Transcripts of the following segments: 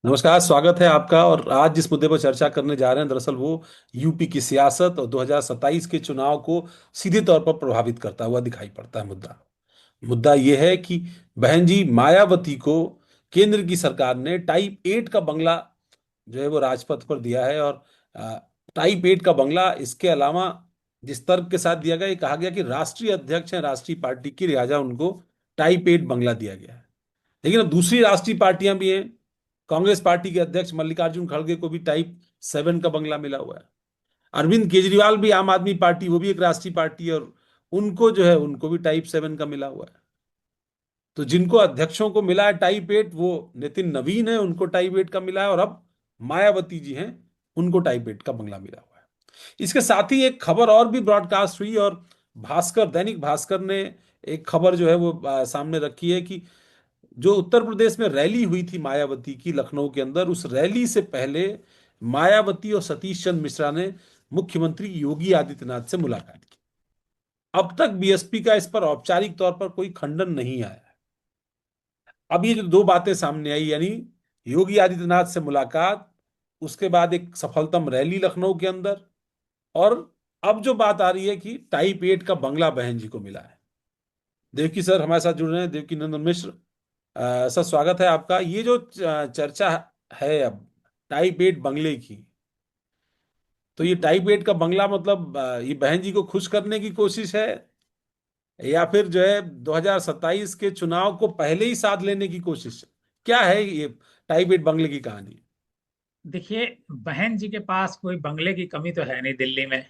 नमस्कार, स्वागत है आपका। और आज जिस मुद्दे पर चर्चा करने जा रहे हैं, दरअसल वो यूपी की सियासत और 2027 के चुनाव को सीधे तौर पर प्रभावित करता हुआ दिखाई पड़ता है। मुद्दा मुद्दा यह है कि बहन जी मायावती को केंद्र की सरकार ने टाइप 8 का बंगला जो है वो राजपथ पर दिया है। और टाइप 8 का बंगला, इसके अलावा जिस तर्क के साथ दिया गया, ये कहा गया कि राष्ट्रीय अध्यक्ष है राष्ट्रीय पार्टी की, लिहाजा उनको टाइप 8 बंगला दिया गया है। लेकिन अब दूसरी राष्ट्रीय पार्टियां भी हैं। कांग्रेस पार्टी के अध्यक्ष मल्लिकार्जुन खड़गे को भी टाइप 7 का बंगला मिला हुआ है। अरविंद केजरीवाल भी, आम आदमी पार्टी, वो भी एक राष्ट्रीय पार्टी है, और उनको जो है उनको भी टाइप 7 का मिला हुआ है। तो जिनको अध्यक्षों को मिला है टाइप 8, वो नितिन नवीन है, उनको टाइप 8 का मिला है। और अब मायावती जी हैं, उनको टाइप 8 का बंगला मिला हुआ है। इसके साथ ही एक खबर और भी ब्रॉडकास्ट हुई, और दैनिक भास्कर ने एक खबर जो है वो सामने रखी है कि जो उत्तर प्रदेश में रैली हुई थी मायावती की लखनऊ के अंदर, उस रैली से पहले मायावती और सतीश चंद्र मिश्रा ने मुख्यमंत्री योगी आदित्यनाथ से मुलाकात की। अब तक बीएसपी का इस पर औपचारिक तौर पर कोई खंडन नहीं आया है। अब ये जो दो बातें सामने आई, यानी योगी आदित्यनाथ से मुलाकात, उसके बाद एक सफलतम रैली लखनऊ के अंदर, और अब जो बात आ रही है कि टाइप 8 का बंगला बहन जी को मिला है। देवकी सर हमारे साथ जुड़ रहे हैं, देवकी नंदन मिश्र। सर, स्वागत है आपका। ये जो चर्चा है अब टाइप 8 बंगले की, तो ये टाइप 8 का बंगला मतलब ये बहन जी को खुश करने की कोशिश है, या फिर जो है 2027 के चुनाव को पहले ही साध लेने की कोशिश है? क्या है ये टाइप 8 बंगले की कहानी? देखिए, बहन जी के पास कोई बंगले की कमी तो है नहीं।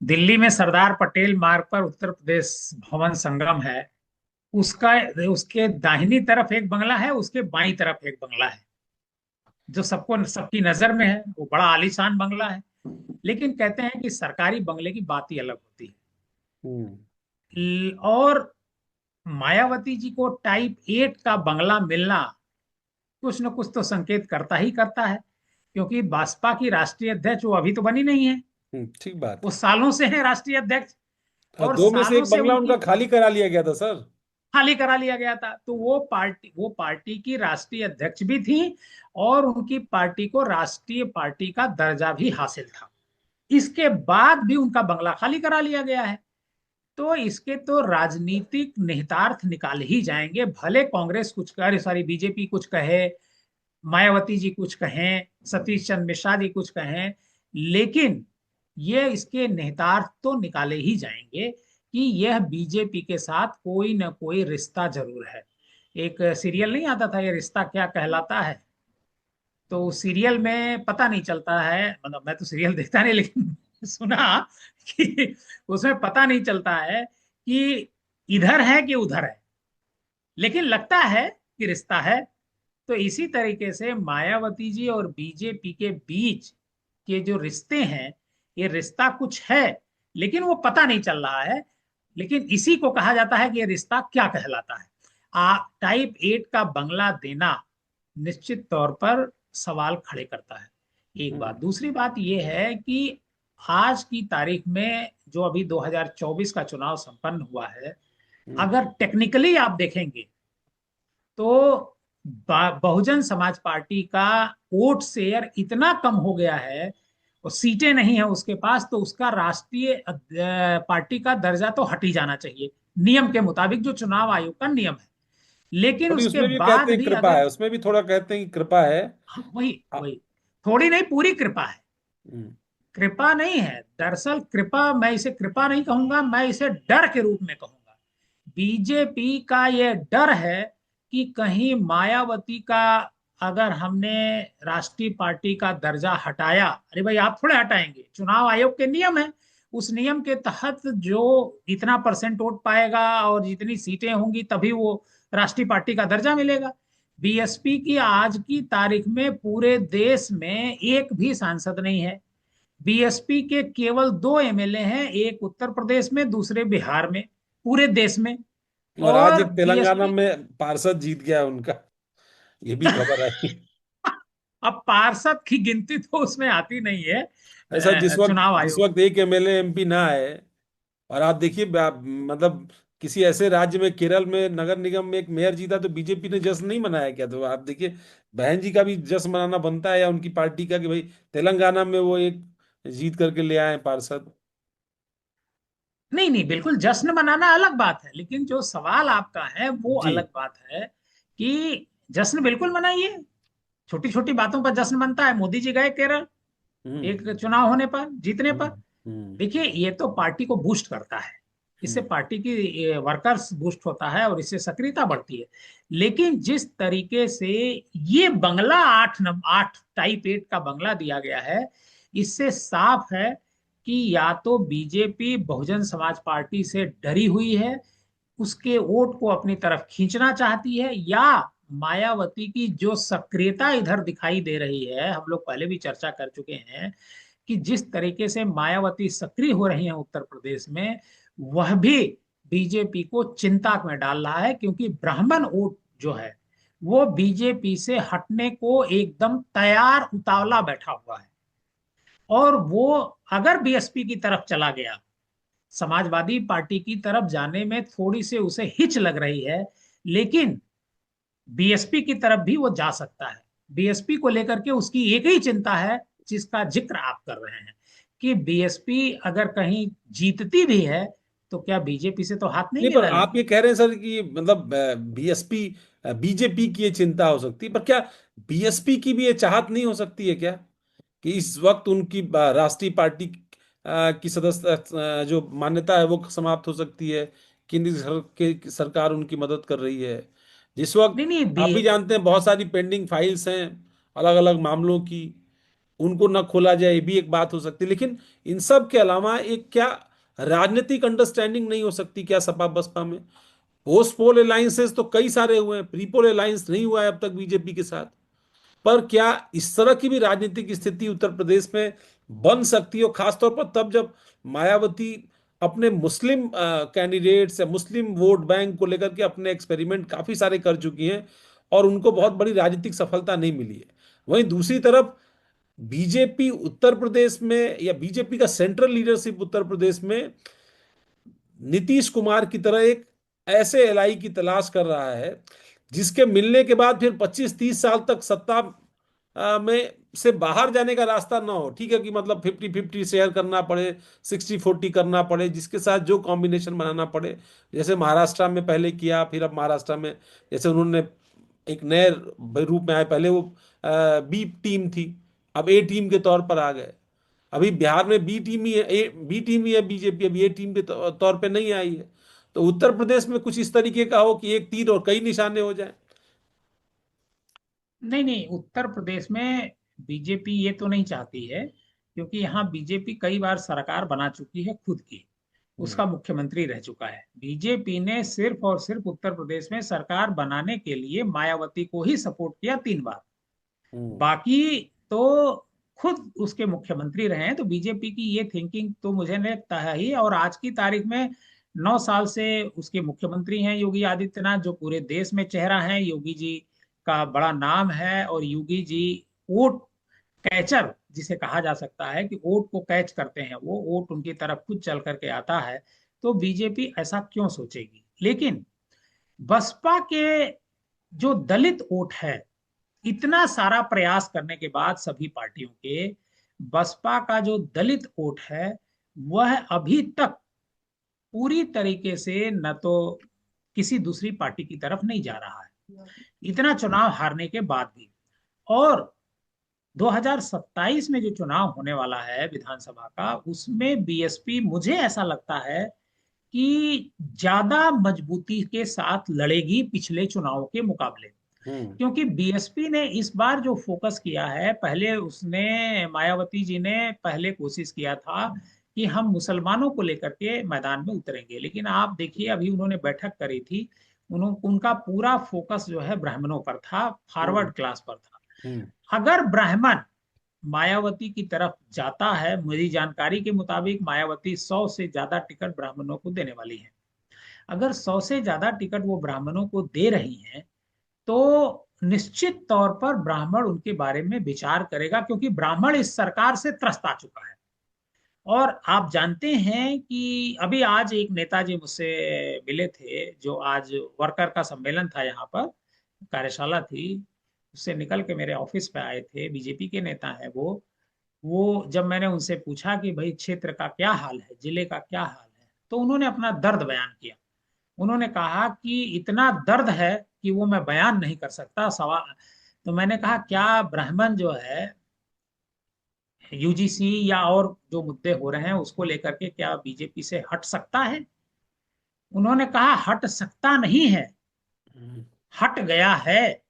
दिल्ली में सरदार पटेल मार्ग पर उत्तर प्रदेश भवन संगम है। उसका उसके दाहिनी तरफ एक बंगला है, उसके बाईं तरफ एक बंगला है जो सबको सबकी नजर में है। वो बड़ा आलीशान बंगला है। लेकिन कहते हैं कि सरकारी बंगले की बात ही अलग होती हम्म। है। और मायावती जी को टाइप 8 का बंगला मिलना कुछ न कुछ तो संकेत करता ही करता है, क्योंकि बसपा की राष्ट्रीय अध्यक्ष वो अभी तो बनी नहीं है। ठीक बात वो है। सालों से है राष्ट्रीय अध्यक्ष, हाँ, और दो में से सालों एक से बंगला उनकी उनका खाली करा लिया गया था सर। खाली करा लिया गया था। तो वो पार्टी की राष्ट्रीय अध्यक्ष भी थी, और उनकी पार्टी को राष्ट्रीय पार्टी का दर्जा भी हासिल था। इसके बाद भी उनका बंगला खाली करा लिया गया है। तो इसके तो राजनीतिक निहितार्थ निकाले ही जाएंगे, भले कांग्रेस कुछ कहे, सॉरी बीजेपी कुछ कहे, मायावती जी कुछ कहें, सतीश चंद्र मिश्रा जी कुछ कहें। लेकिन ये इसके निहितार्थ तो निकाले ही जाएंगे कि यह बीजेपी के साथ कोई ना कोई रिश्ता जरूर है। एक सीरियल नहीं आता था, ये रिश्ता क्या कहलाता है? तो उस सीरियल में पता नहीं चलता है, मतलब मैं तो सीरियल देखता नहीं, लेकिन सुना कि उसमें पता नहीं चलता है कि इधर है कि उधर है, लेकिन लगता है कि रिश्ता है। तो इसी तरीके से मायावती जी और बीजेपी के बीच के जो रिश्ते हैं, ये रिश्ता कुछ है, लेकिन वो पता नहीं चल रहा है। लेकिन इसी को कहा जाता है कि ये रिश्ता क्या कहलाता है। टाइप 8 का बंगला देना निश्चित तौर पर सवाल खड़े करता है। एक बात, हम्म। दूसरी बात यह है कि आज की तारीख में जो अभी 2024 का चुनाव संपन्न हुआ है, हम्म। अगर टेक्निकली आप देखेंगे तो बहुजन समाज पार्टी का वोट शेयर इतना कम हो गया है, और सीटें नहीं है उसके पास, तो उसका राष्ट्रीय पार्टी का दर्जा तो हट ही जाना चाहिए, नियम के मुताबिक, जो चुनाव आयोग का नियम है। लेकिन थोड़ी उसके उसमें भी कहते बाद हैं भी कृपा अगर, है, उसमें भी थोड़ा कहते हैं कि कृपा है। हाँ, वही आ- वही, थोड़ी नहीं पूरी कृपा है। हम्म। कृपा नहीं है, दरअसल कृपा, मैं इसे कृपा नहीं कहूंगा, मैं इसे डर के रूप में कहूंगा। बीजेपी का ये डर है कि कहीं मायावती का, अगर हमने राष्ट्रीय पार्टी का दर्जा हटाया, अरे भाई आप थोड़े हटाएंगे, चुनाव आयोग के नियम है, उस नियम के तहत जो इतना परसेंट वोट पाएगा और जितनी सीटें होंगी तभी वो राष्ट्रीय पार्टी का दर्जा मिलेगा। बीएसपी की आज की तारीख में पूरे देश में एक भी सांसद नहीं है। बीएसपी के केवल दो एमएलए हैं, एक उत्तर प्रदेश में, दूसरे बिहार में, पूरे देश में। और आज और एक तेलंगाना बीएसपी, में पार्षद जीत गया उनका, ये भी खबर आई। अब पार्षद की गिनती तो उसमें आती नहीं है ऐसा जिस वक्त चुनाव जिस आयोग। वक्त एक एमएलए एमपी ना है, और आप देखिए, मतलब किसी ऐसे राज्य में, केरल में नगर निगम में एक मेयर जीता तो बीजेपी ने जश्न नहीं मनाया क्या? तो आप देखिए, बहन जी का भी जश्न मनाना बनता है, या उनकी पार्टी का, कि भाई तेलंगाना में वो एक जीत करके ले आए पार्षद। नहीं नहीं, बिल्कुल जश्न मनाना अलग बात है, लेकिन जो सवाल आपका है वो जी। अलग बात है कि जश्न बिल्कुल मनाइए। छोटी छोटी बातों पर जश्न मनता है। मोदी जी गए केरल हम्म। एक चुनाव होने पर, जीतने पर। हम्म। हम्म। देखिए, ये तो पार्टी को बूस्ट करता है, इससे हम्म। पार्टी की वर्कर्स बूस्ट होता है और इससे सक्रियता बढ़ती है। लेकिन जिस तरीके से ये बंगला 8 टाइप 8 का बंगला दिया गया है, इससे साफ है कि या तो बीजेपी बहुजन समाज पार्टी से डरी हुई है, उसके वोट को अपनी तरफ खींचना चाहती है, या मायावती की जो सक्रियता इधर दिखाई दे रही है, हम लोग पहले भी चर्चा कर चुके हैं कि जिस तरीके से मायावती सक्रिय हो रही हैं उत्तर प्रदेश में, वह भी बीजेपी को चिंता में डाल रहा है, क्योंकि ब्राह्मण वोट जो है वो बीजेपी से हटने को एकदम तैयार उतावला बैठा हुआ है। और वो अगर बीएसपी की तरफ चला गया, समाजवादी पार्टी की तरफ जाने में थोड़ी सी उसे हिच लग रही है, लेकिन बीएसपी की तरफ भी वो जा सकता है। बीएसपी को लेकर के उसकी एक ही चिंता है, जिसका जिक्र आप कर रहे हैं, कि बीएसपी अगर कहीं जीतती भी है तो क्या बीजेपी से तो हाथ नहीं नहीं, पर मिला आप लेंगे। ये कह रहे हैं सर कि मतलब बीएसपी, बीजेपी की ये चिंता हो सकती है, पर क्या बीएसपी की भी ये चाहत नहीं हो सकती है क्या, कि इस वक्त उनकी राष्ट्रीय पार्टी की सदस्य जो मान्यता है वो समाप्त हो सकती है, सरकार उनकी मदद कर रही है जिस वक्त। नहीं नहीं आप बी भी जानते हैं बहुत सारी पेंडिंग फाइल्स हैं अलग अलग मामलों की, उनको न खोला जाए, ये भी एक बात हो सकती है। लेकिन इन सब के अलावा एक क्या राजनीतिक अंडरस्टैंडिंग नहीं हो सकती क्या सपा बसपा में? पोस्ट पोल अलायंसेस तो कई सारे हुए हैं, प्री पोल अलायंस नहीं हुआ है अब तक बीजेपी के साथ। पर क्या इस तरह की भी राजनीतिक स्थिति उत्तर प्रदेश में बन सकती हो, खासतौर पर तब जब मायावती अपने मुस्लिम कैंडिडेट्स या मुस्लिम वोट बैंक को लेकर के अपने एक्सपेरिमेंट काफी सारे कर चुकी हैं और उनको बहुत बड़ी राजनीतिक सफलता नहीं मिली है। वहीं दूसरी तरफ बीजेपी उत्तर प्रदेश में, या बीजेपी का सेंट्रल लीडरशिप उत्तर प्रदेश में नीतीश कुमार की तरह एक ऐसे एलआई की तलाश कर रहा है जिसके मिलने के बाद फिर 25-30 साल तक सत्ता में से बाहर जाने का रास्ता ना हो। ठीक है कि मतलब 50-50 शेयर करना पड़े, 60-40 करना पड़े, जिसके साथ जो कॉम्बिनेशन बनाना पड़े, जैसे महाराष्ट्र में पहले किया, फिर अब महाराष्ट्र में जैसे उन्होंने एक नए रूप में आए, पहले वो बी टीम थी, अब ए टीम के तौर पर आ गए। अभी बिहार में बी टीम ही है, बी टीम ही है बीजेपी, अभी ए टीम के तौर पे नहीं आई है। तो उत्तर प्रदेश में कुछ इस तरीके का हो कि एक तीर और कई निशाने हो जाए। नहीं नहीं, उत्तर प्रदेश में बीजेपी ये तो नहीं चाहती है, क्योंकि यहाँ बीजेपी कई बार सरकार बना चुकी है खुद की, हम्म। उसका मुख्यमंत्री रह चुका है। बीजेपी ने सिर्फ और सिर्फ उत्तर प्रदेश में सरकार बनाने के लिए मायावती को ही सपोर्ट किया 3 बार। हम्म। बाकी तो खुद उसके मुख्यमंत्री रहे हैं, तो बीजेपी की ये थिंकिंग तो मुझे नहीं लगता है ही। और आज की तारीख में 9 साल से उसके मुख्यमंत्री हैं योगी आदित्यनाथ, जो पूरे देश में चेहरा है, योगी जी का बड़ा नाम है। और योगी जी वोट कैचर जिसे कहा जा सकता है, कि वोट को कैच करते हैं, वो वोट उनकी तरफ खुद चल करके आता है। तो बीजेपी ऐसा क्यों सोचेगी? लेकिन बसपा के जो दलित वोट है, इतना सारा प्रयास करने के बाद सभी पार्टियों के, बसपा का जो दलित वोट है वह अभी तक पूरी तरीके से न तो किसी दूसरी पार्टी की तरफ नहीं जा रहा है, इतना चुनाव हारने के बाद भी। और 2027 में जो चुनाव होने वाला है विधानसभा का, उसमें बीएसपी मुझे ऐसा लगता है कि ज्यादा मजबूती के साथ लड़ेगी पिछले चुनाव के मुकाबले। हम्म। क्योंकि बीएसपी ने इस बार जो फोकस किया है, पहले उसने, मायावती जी ने पहले कोशिश किया था कि हम मुसलमानों को लेकर के मैदान में उतरेंगे, लेकिन आप देखिए अभी उन्होंने बैठक करी थी, उनका पूरा फोकस जो है ब्राह्मणों पर था, हम्म। फॉरवर्ड क्लास पर था। हम्म। अगर ब्राह्मण मायावती की तरफ जाता है, मेरी जानकारी के मुताबिक मायावती 100 से ज्यादा टिकट ब्राह्मणों को देने वाली है। अगर 100 से ज्यादा टिकट वो ब्राह्मणों को दे रही हैं, तो निश्चित तौर पर ब्राह्मण उनके बारे में विचार करेगा, क्योंकि ब्राह्मण इस सरकार से त्रस्त आ चुका है। और आप जानते हैं कि अभी आज एक नेताजी मुझसे मिले थे, जो आज वर्कर का सम्मेलन था यहाँ पर, कार्यशाला थी, उससे निकल के मेरे ऑफिस पे आए थे, बीजेपी के नेता हैं वो जब मैंने उनसे पूछा कि भाई क्षेत्र का क्या हाल है, जिले का क्या हाल है, तो उन्होंने अपना दर्द बयान किया। उन्होंने कहा कि इतना दर्द है कि वो मैं बयान नहीं कर सकता सवाल। तो मैंने कहा क्या ब्राह्मण जो है यूजीसी या और जो मुद्दे हो रहे हैं उसको लेकर के क्या बीजेपी से हट सकता है? उन्होंने कहा हट सकता नहीं है, हम्म। हट गया है।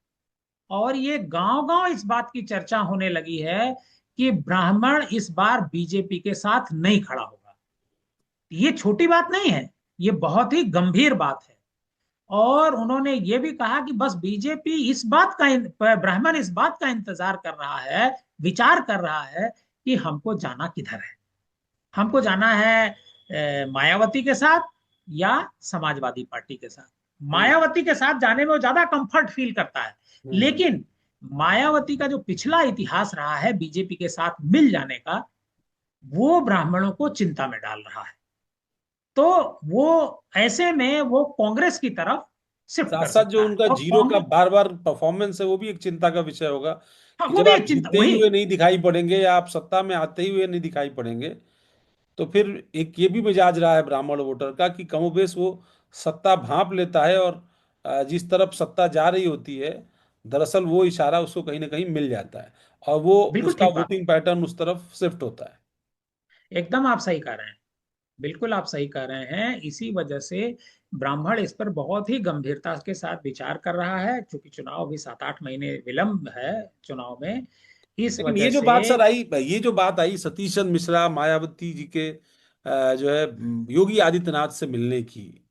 और ये गांव गांव इस बात की चर्चा होने लगी है कि ब्राह्मण इस बार बीजेपी के साथ नहीं खड़ा होगा। ये छोटी बात नहीं है, ये बहुत ही गंभीर बात है। और उन्होंने ये भी कहा कि बस बीजेपी इस बात का, ब्राह्मण इस बात का इंतजार कर रहा है, विचार कर रहा है कि हमको जाना किधर है। हमको जाना है मायावती के साथ या समाजवादी पार्टी के साथ। हम्म। मायावती के साथ जाने में वो ज्यादा कंफर्ट फील करता है, हम्म। लेकिन मायावती का जो पिछला इतिहास रहा है बीजेपी के साथ मिल जाने का, वो ब्राह्मणों को चिंता में डाल रहा है। तो वो ऐसे में वो कांग्रेस की तरफ शिफ्ट साथ कर साथ जो सकता है, उनका और जीरो का कांग्रेस, बार बार परफॉर्मेंस है वो भी एक चिंता का विषय होगा, हाँ कि वो जब भी आप एक चिंता, जीतते ही वही। हुए नहीं दिखाई पड़ेंगे या आप सत्ता में आते ही हुए नहीं दिखाई पड़ेंगे, तो फिर एक ये भी मिजाज रहा है ब्राह्मण वोटर का कि कमोबेश वो सत्ता भांप लेता है, और जिस तरफ सत्ता जा रही होती है, दरअसल वो इशारा उसको कहीं ना कहीं मिल जाता है, और वो बिल्कुल उसका ठीक बात वोटिंग पैटर्न उस तरफ शिफ्ट होता है। है, एकदम आप सही कह रहे हैं। बिल्कुल आप सही कह रहे हैं, इसी वजह से ब्राह्मण इस पर बहुत ही गंभीरता के साथ विचार कर रहा है, क्योंकि चुनाव भी 7-8 महीने विलंब है चुनाव में, इस लेकिन वजह ये जो से। बात सर आई, ये जो बात आई सतीश चंद्र मिश्रा मायावती जी के जो है योगी आदित्यनाथ से मिलने की,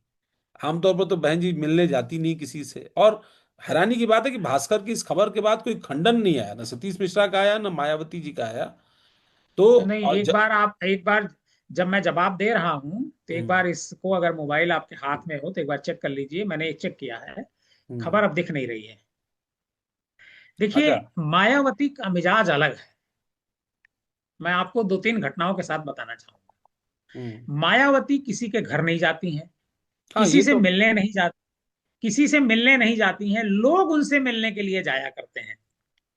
आमतौर पर तो बहन जी मिलने जाती नहीं किसी से, और हैरानी की बात है कि भास्कर की इस खबर के बाद कोई खंडन नहीं आया, ना सतीश मिश्रा का आया ना मायावती जी का आया। तो नहीं, और एक बार जब मैं जवाब दे रहा हूं तो एक हम्म। बार इसको, अगर मोबाइल आपके हाथ में हो तो एक बार चेक कर लीजिए, मैंने चेक किया है, हम्म। खबर अब दिख नहीं रही है। देखिए, अच्छा। मायावती का मिजाज अलग है। मैं आपको 2-3 घटनाओं के साथ बताना चाहूंगा। हम्म। मायावती किसी के घर नहीं जाती हैं, हाँ किसी ये से तो, मिलने नहीं जाती, किसी से मिलने नहीं जाती हैं, लोग उनसे मिलने के लिए जाया करते हैं।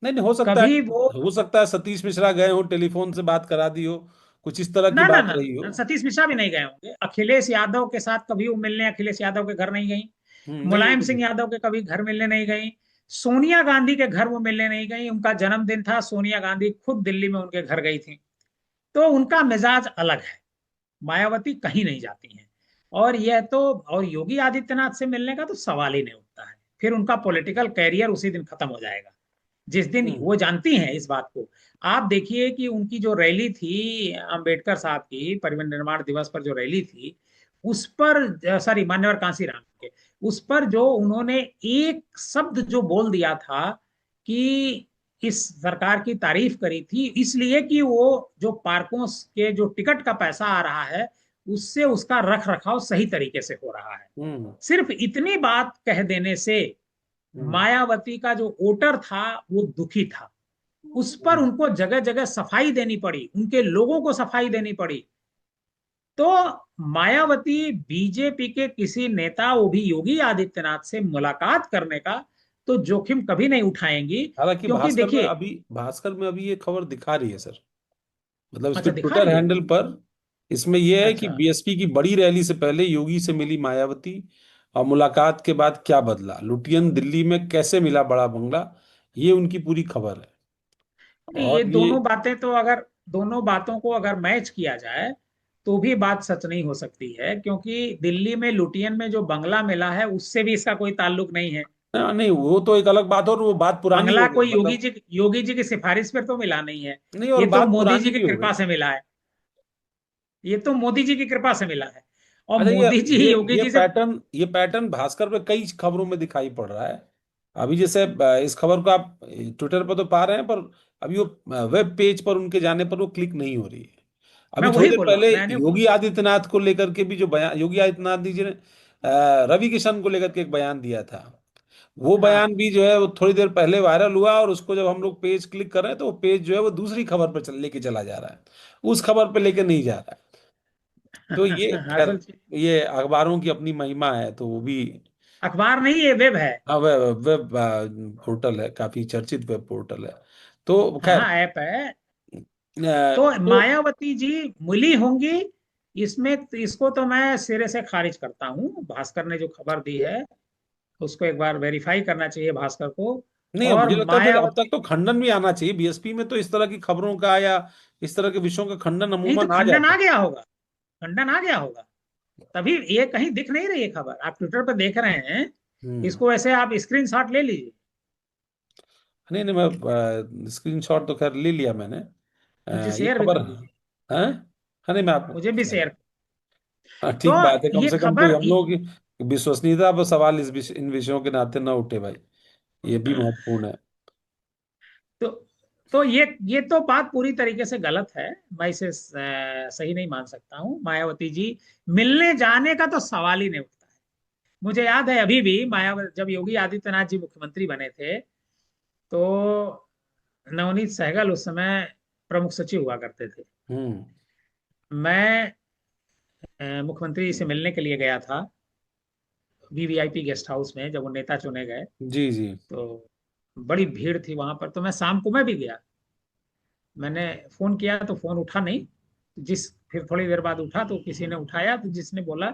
नहीं नहीं, हो सकता है कभी वो, हो सकता है सतीश मिश्रा गए हो, टेलीफोन से बात करा दी हो, कुछ इस तरह की ना ना बात ना रही हो। ना, सतीश मिश्रा भी नहीं गए होंगे। अखिलेश यादव के साथ कभी वो मिलने अखिलेश यादव के घर नहीं गई। नहीं वो मुलायम तो सिंह नहीं। यादव के कभी घर मिलने नहीं गई। सोनिया गांधी के घर वो मिलने नहीं गई। उनका जन्मदिन था, सोनिया गांधी खुद दिल्ली में उनके घर गई थी। तो उनका मिजाज अलग है। मायावती कहीं नहीं जाती हैं। और यह तो, और योगी आदित्यनाथ से मिलने का तो सवाल ही नहीं उठता है। फिर उनका पॉलिटिकल कैरियर उसी दिन खत्म हो जाएगा, जिस दिन हम्म। वो जानती हैं इस बात को। आप देखिए कि उनकी जो रैली थी अंबेडकर साहब की परिवन निर्माण दिवस पर, जो रैली थी उस पर, सॉरी, मान्यवर कांसीराम के, उस पर जो उन्होंने एक शब्द जो बोल दिया था कि इस सरकार की तारीफ करी थी, इसलिए कि वो जो पार्कों के जो टिकट का पैसा आ रहा है उससे उसका रख रखाव सही तरीके से हो रहा है। हम्म। सिर्फ इतनी बात कह देने से हम्म। मायावती का जो वोटर था वो दुखी था। उस पर हम्म। उनको जगह जगह सफाई देनी पड़ी, उनके लोगों को सफाई देनी पड़ी। तो मायावती बीजेपी के किसी नेता, वो भी योगी आदित्यनाथ से मुलाकात करने का तो जोखिम कभी नहीं उठाएंगी। हालांकि क्योंकि देखिए, भास्कर में अभी ये खबर दिखा रही है सर, मतलब इसके अच्छा दिखा ट्विटर रही है। हैंडल पर, इसमें यह है कि अच्छा, बीएसपी की बड़ी रैली से पहले योगी से मिली मायावती, और मुलाकात के बाद क्या बदला, लुटियन दिल्ली में कैसे मिला बड़ा बंगला, ये उनकी पूरी खबर है। नहीं, ये और ये, दोनों बातें तो, अगर दोनों बातों को अगर मैच किया जाए तो भी बात सच नहीं हो सकती है, क्योंकि दिल्ली में लुटियन में जो बंगला मिला है उससे भी इसका कोई ताल्लुक नहीं है। नहीं वो तो एक अलग बात, और वो बात पुरानी बंगला हो गई कोई मतलब। योगी जी की सिफारिश पर तो मिला नहीं है। नहीं, और ये तो बात मोदी पुरानी जी की भी हो कृपा गई। से मिला है। ये तो मोदी जी की कृपा से मिला है। और अच्छा, ये मोदी जी ये योगी ये जी से, पैटर्न ये पैटर्न भास्कर पे कई खबरों में दिखाई पड़ रहा है। अभी जैसे इस खबर को आप ट्विटर पर तो पा रहे हैं, पर अभी वो वेब पेज पर उनके जाने पर वो क्लिक नहीं हो रही है। मैं अभी थोड़ी वही देर बोल रहा हूँ, पहले मैंने योगी आदित्यनाथ को लेकर के भी जो बयान योगी आदित्यनाथ जी ने रवि किशन को लेकर के एक बयान दिया था, वो हाँ बयान भी जो है वो थोड़ी देर पहले वायरल हुआ, और उसको जब हम लोग पेज क्लिक कर रहे हैं तो वो पेज जो है वो दूसरी खबर पर लेके चला जा रहा है, उस खबर पे लेके नहीं जा रहा है। तो ये खैर, असल चीज ये अखबारों की अपनी महिमा है, तो वो भी। अखबार नहीं, ये वेब है। हाँ, वेब वेब पोर्टल है, काफी चर्चित वेब पोर्टल है। तो खैर, हाँ ऐप है। तो तो मायावती जी मिली होंगी, इसमें इसको तो मैं सिरे से खारिज करता हूँ। भास्कर ने जो खबर दी है उसको एक बार वेरीफाई करना चाहिए भास्कर को। नहीं, और मुझे लगता है फिर अब तक मायावती, तो खंडन भी आना चाहिए बीएसपी में, तो इस तरह की खबरों का या इस तरह के विषयों का खंडन नहीं तो अमूमन आ खंडन जाता आ है। गया होगा, खंडन आ गया होगा। तभी ये कहीं दिख नहीं रही है खबर, आप ट्विटर पर देख रहे हैं। हम्म। इसको ऐसे आप स्क्रीनशॉट ले लीजिए, नहीं नहीं, मैं स्क्रीनशॉट तो खैर ले लिया मैंने। मुझे ये शेयर भी खबर कर है। दीजिए। हाँ हाँ, नहीं मैं आपको मुझे भी खैर। शेयर। हाँ, तो ठीक बात है, कम ये से कम कोई खबर हम लोगों की विश्वसनीयता पर सवाल इन विषयों के नाते ना उठे भाई, ये भी महत्वपूर्ण है। तो तो ये तो बात पूरी तरीके से गलत है। मैं इसे सही नहीं मान सकता हूँ। मायावती जी मिलने जाने का तो सवाल ही नहीं उठता है। मुझे याद है अभी भी मायावती, जब योगी आदित्यनाथ जी मुख्यमंत्री बने थे, तो नवनीत सहगल उस समय प्रमुख सचिव हुआ करते थे। हम्म। मैं मुख्यमंत्री से मिलने के लिए गया था वीवीआईपी गेस्ट हाउस में, जब वो नेता चुने गए। जी जी। तो बड़ी भीड़ थी वहां पर, तो मैं शाम को मैं भी गया। मैंने फोन किया तो फोन उठा नहीं। फिर थोड़ी देर बाद उठा तो किसी ने उठाया, तो जिसने बोला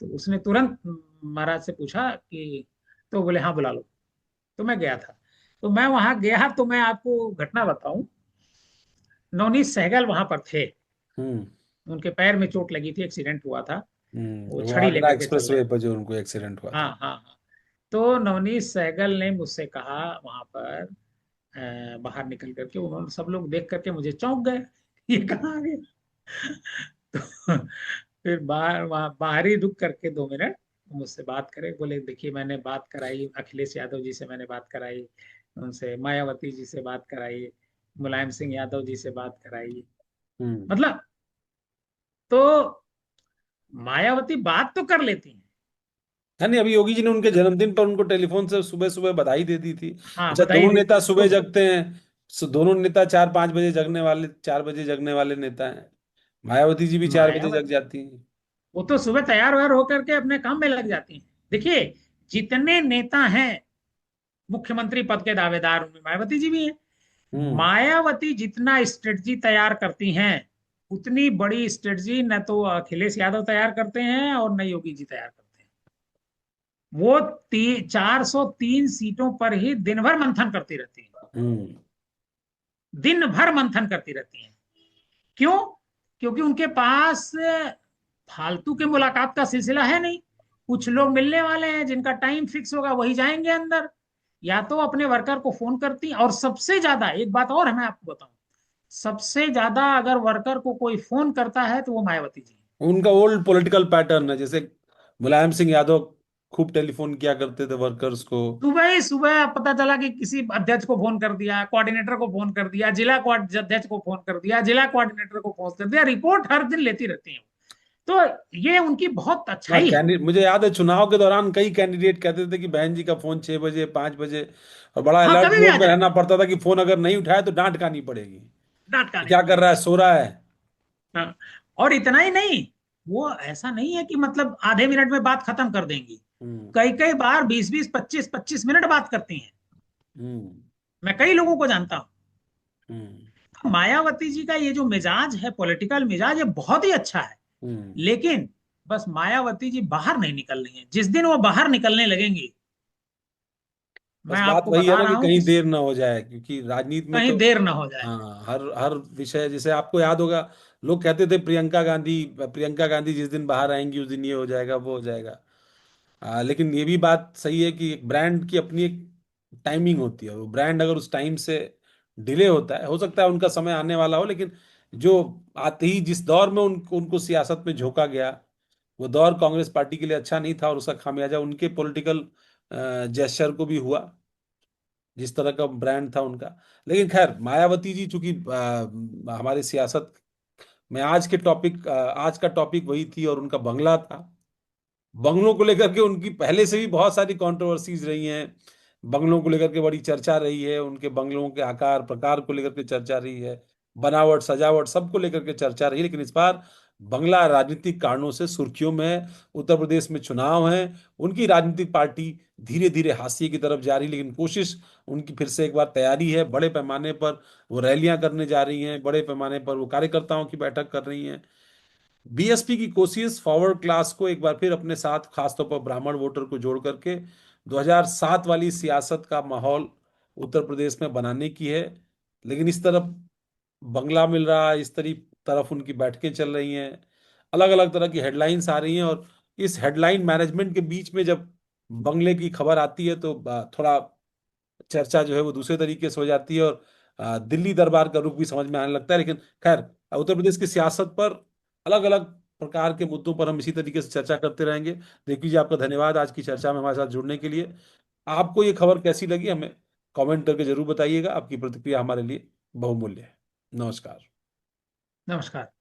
तो उसने तुरंत महाराज से पूछा कि, तो बोले हाँ बुला लो। तो मैं गया था। तो मैं वहां गया तो मैं आपको घटना बताऊं, नवनीत सहगल वहां पर थे। हम्म। उनके पैर में चोट लगी थी, एक्सीडेंट हुआ था। वो वो छड़ी आगरा लेकर के चल एक्सप्रेस रहे वे थे। पर जो उनको एक्सीडेंट हुआ हाँ था। हाँ हाँ। तो नवनीत सहगल ने मुझसे कहा वहां पर, बाहर निकल करके, उन्होंने सब लोग देख करके मुझे चौंक गए, ये कहाँ आ गए। तो फिर बाहर, वहां बाहर ही रुक करके 2 मिनट मुझसे बात करे। बोले देखिए मैंने बात कराई अखिलेश यादव जी से, मैंने बात कराई उनसे, मायावती जी से बात कराई, मुलायम सिंह यादव जी से बात कराई। हम्म। मतलब, तो मायावती बात तो कर लेती हैं। है नहीं, अभी योगी जी ने उनके जन्मदिन पर उनको टेलीफोन से सुबह सुबह बधाई दे दी थी। हाँ अच्छा, बताइए दोनों दी नेता थी तो। सुबह जगते हैं। दोनों नेता 4-5 बजे जगने वाले, 4 बजे जगने वाले नेता हैं। मायावती जी भी 4 बजे जग मायावती जाती हैं। वो तो सुबह तैयार व्यार होकर के अपने काम में लग जाती हैं। देखिए, जितने नेता हैं मुख्यमंत्री पद के दावेदार, उनमें मायावती जी भी हैं। हम्म। मायावती जितना स्ट्रेटजी तैयार करती हैं, उतनी बड़ी स्ट्रेटजी न तो अखिलेश यादव तैयार करते हैं और न योगी जी तैयार करते हैं। वो 403 सीटों पर ही दिन भर मंथन करती रहती हैं। हम्म। दिन भर मंथन करती रहती हैं। क्यों? क्योंकि उनके पास फालतू के मुलाकात का सिलसिला है नहीं। कुछ लोग मिलने वाले हैं, जिनका टाइम फिक्स होगा वही जाएंगे अंदर। या तो अपने वर्कर को फोन करती, और सबसे ज्यादा एक बात और है मैं आपको बताऊं, सबसे ज्यादा अगर वर्कर को कोई फोन करता है तो वो मायावती जी है। उनका ओल्ड पॉलिटिकल पैटर्न है, जैसे मुलायम सिंह यादव खूब टेलीफोन किया करते थे वर्कर्स को। सुबह ही सुबह पता चला कि किसी अध्यक्ष को फोन कर दिया, कोऑर्डिनेटर को फोन कर दिया, जिला अध्यक्ष को फोन कर दिया, जिला कोऑर्डिनेटर को फोन कर दिया, रिपोर्ट हर दिन लेती रहती है। तो ये उनकी बहुत हाँ, अच्छाई है। कैंडिडेट मुझे याद है चुनाव के दौरान कई कैंडिडेट कहते थे कि बहन जी का फोन 6 बजे, 5 बजे, और बड़ा हाँ अलर्ट कभी भी आ मोड में जाए, रहना पड़ता था कि फोन अगर नहीं उठाया तो डांट खानी पड़ेगी। डांट खानी क्या कर पड़ेगी। रहा है, सो रहा है। हाँ। और इतना ही नहीं, वो ऐसा नहीं है कि मतलब आधे मिनट में बात खत्म कर देंगी। हम्म। कई कई बार 20-20, 25-25 मिनट बात करती हैं। हम्म। मैं कई लोगों को जानता हूँ। हम्म। तो मायावती जी का ये जो मिजाज है, पॉलिटिकल मिजाज, ये बहुत ही अच्छा है। हम्म। लेकिन बस मायावती जी बाहर नहीं निकल रही हैं। जिस दिन वो बाहर निकलने लगेंगी, बस मैं बात आपको वही है बता ना रहा कि हूं कि कहीं देर ना हो जाए, क्योंकि राजनीति में कहीं तो देर ना हो जाए। हाँ, हर हर विषय, जैसे आपको याद होगा, लोग कहते थे प्रियंका गांधी जिस दिन बाहर आएंगी उस दिन ये हो जाएगा, वो हो जाएगा। लेकिन ये भी बात सही है कि एक ब्रांड की अपनी एक टाइमिंग होती है, वो ब्रांड अगर उस टाइम से डिले होता है, हो सकता है उनका समय आने वाला हो, लेकिन जो आते ही जिस दौर में उनको सियासत में झोंका गया, वो दौर कांग्रेस पार्टी के लिए अच्छा नहीं था, और उसका खामियाजा उनके पॉलिटिकल जेस्चर को भी हुआ, जिस तरह का ब्रांड था उनका। लेकिन खैर, मायावती जी चूंकि हमारी सियासत में आज का टॉपिक वही थी और उनका बंगला था, बंगलों को लेकर के उनकी पहले से भी बहुत सारी कंट्रोवर्सीज रही हैं। बंगलों को लेकर के बड़ी चर्चा रही है, उनके बंगलों के आकार प्रकार को लेकर के चर्चा रही है, बनावट सजावट सबको लेकर के चर्चा रही है। लेकिन इस बार बंगला राजनीतिक कारणों से सुर्खियों में है। उत्तर प्रदेश में चुनाव है, उनकी राजनीतिक पार्टी धीरे धीरे हाशिए की तरफ जा रही है, लेकिन कोशिश उनकी फिर से एक बार तैयारी है। बड़े पैमाने पर वो रैलियां करने जा रही हैं, बड़े पैमाने पर वो कार्यकर्ताओं की बैठक कर रही हैं। बीएसपी की कोशिश फॉरवर्ड क्लास को एक बार फिर अपने साथ, खासतौर पर ब्राह्मण वोटर को जोड़ करके 2007 वाली सियासत का माहौल उत्तर प्रदेश में बनाने की है। लेकिन इस तरफ बंगला मिल रहा है, इस तरफ उनकी बैठकें चल रही हैं, अलग अलग तरह की हेडलाइंस आ रही हैं। और इस हेडलाइन मैनेजमेंट के बीच में जब बंगले की खबर आती है तो थोड़ा चर्चा जो है वो दूसरे तरीके से हो जाती है, और दिल्ली दरबार का रुख भी समझ में आने लगता है। लेकिन खैर, उत्तर प्रदेश की सियासत पर अलग अलग प्रकार के मुद्दों पर हम इसी तरीके से चर्चा करते रहेंगे। देखिए जी, आपका धन्यवाद आज की चर्चा में हमारे साथ जुड़ने के लिए। आपको ये खबर कैसी लगी, हमें कमेंट करके जरूर बताइएगा। आपकी प्रतिक्रिया हमारे लिए बहुमूल्य है। नमस्कार। नमस्कार।